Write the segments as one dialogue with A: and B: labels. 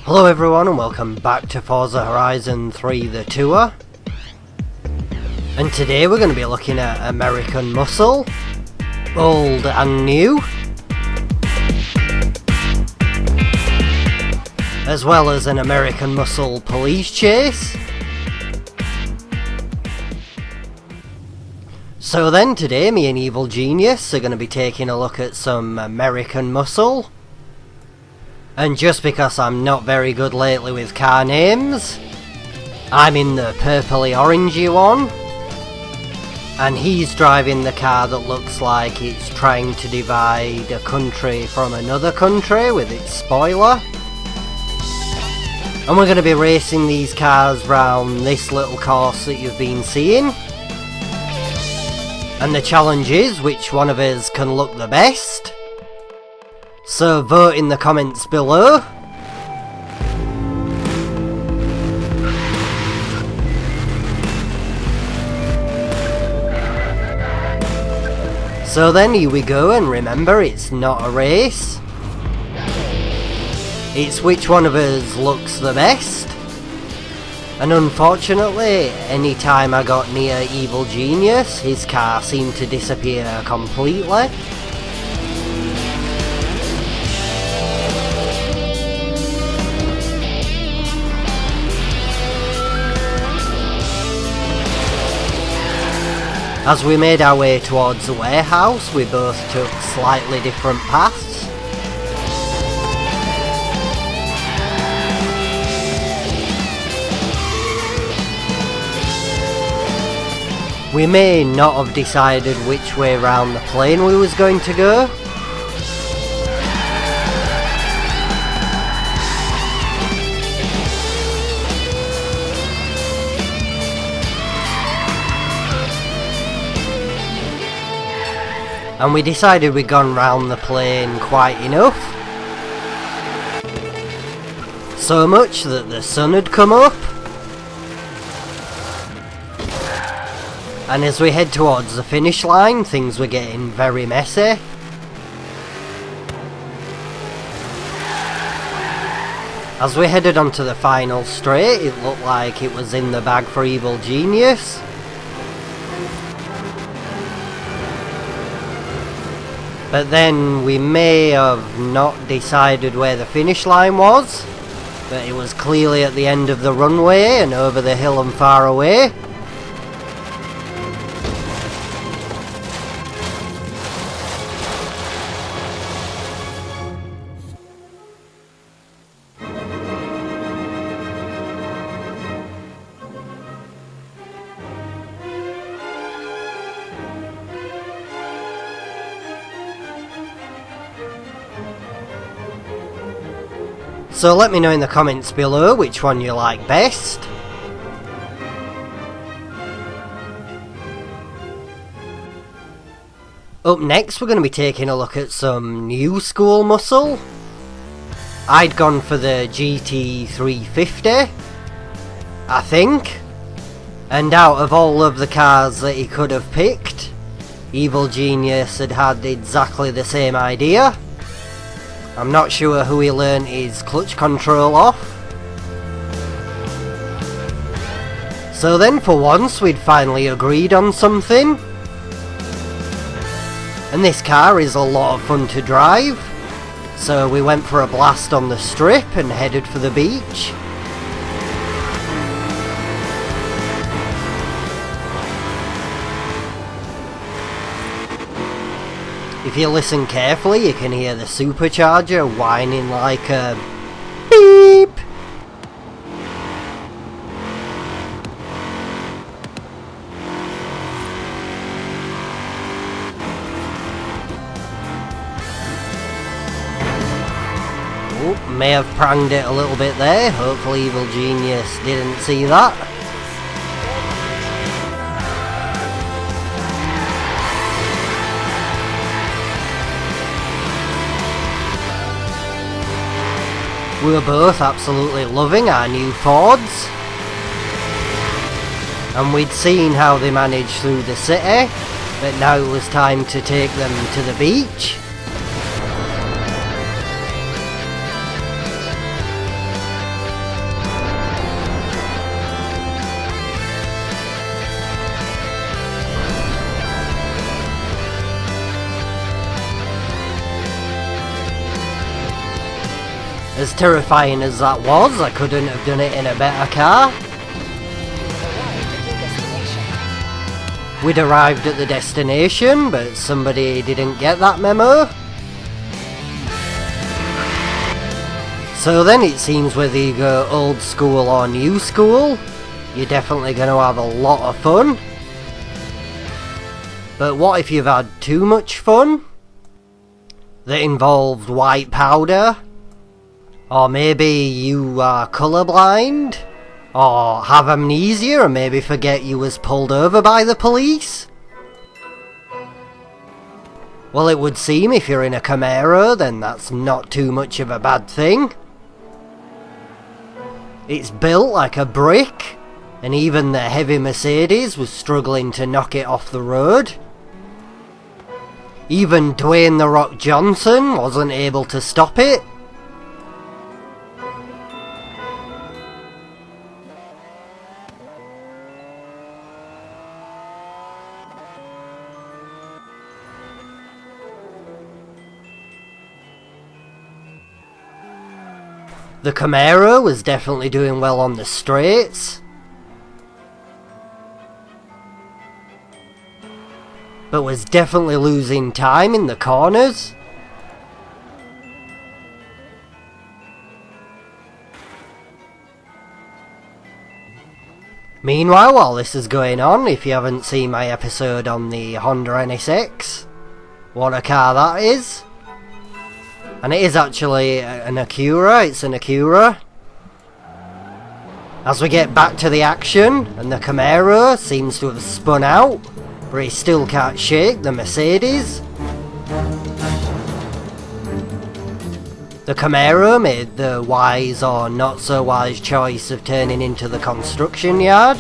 A: Hello everyone and welcome back to Forza Horizon 3 The Tour. And today we're going to be looking at American Muscle, old and new, as well as an American Muscle police chase. So then today me and Evil Genius are going to be taking a look at some American Muscle. And just because I'm not very good lately with car names, I'm in the purpley orangey one, and he's driving the car that looks like it's trying to divide a country from another country with its spoiler. And we're going to be racing these cars round this little course that you've been seeing. And the challenge is which one of us can look the best. So vote in the comments below. So then here we go, and remember, it's not a race. It's which one of us looks the best. And unfortunately, any time I got near Evil Genius, his car seemed to disappear completely. As we made our way towards the warehouse, we both took slightly different paths. We may not have decided which way round the plane we was going to go. And we decided we'd gone round the plane quite enough. So much that the sun had come up. And as we head towards the finish line, things were getting very messy. As we headed onto the final straight, it looked like it was in the bag for Evil Genius. But then we may have not decided where the finish line was, but it was clearly at the end of the runway and over the hill and far away. So let me know in the comments below which one you like best. Up next we're going to be taking a look at some new school muscle. I'd gone for the GT350, I think. And out of all of the cars that he could have picked, Evil Genius had had exactly the same idea. I'm not sure who he learned his clutch control off. So then for once we'd finally agreed on something. And this car is a lot of fun to drive. So we went for a blast on the strip and headed for the beach. If you listen carefully, you can hear the supercharger whining like a beep. Oh, may have pranged it a little bit there. Hopefully Evil Genius didn't see that. We were both absolutely loving our new Fords. And we'd seen how they managed through the city, but now it was time to take them to the beach. As terrifying as that was, I couldn't have done it in a better car. We'd arrived at the destination, but somebody didn't get that memo. So then it seems whether you go old school or new school, you're definitely going to have a lot of fun. But what if you've had too much fun? That involved white powder? Or maybe you are colourblind? Or have amnesia and maybe forget you was pulled over by the police? Well, it would seem if you're in a Camaro, then that's not too much of a bad thing. It's built like a brick, and even the heavy Mercedes was struggling to knock it off the road. Even Dwayne "The Rock" Johnson wasn't able to stop it. The Camaro was definitely doing well on the straights, but was definitely losing time in the corners. Meanwhile, while this is going on, if you haven't seen my episode on the Honda NSX, what a car that is. And it is actually an Acura, it's an Acura. As we get back to the action, and the Camaro seems to have spun out, but he still can't shake the Mercedes. The Camaro made the wise or not so wise choice of turning into the construction yard.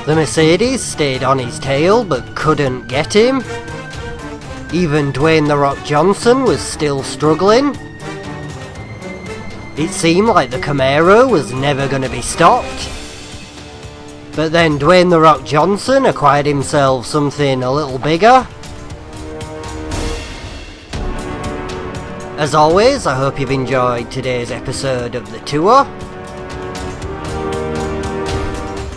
A: The Mercedes stayed on his tail but couldn't get him. Even Dwayne "The Rock" Johnson was still struggling. It seemed like the Camaro was never going to be stopped. But then Dwayne "The Rock" Johnson acquired himself something a little bigger. As always, I hope you've enjoyed today's episode of the tour.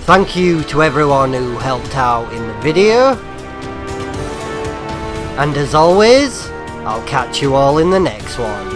A: Thank you to everyone who helped out in the video. And as always, I'll catch you all in the next one.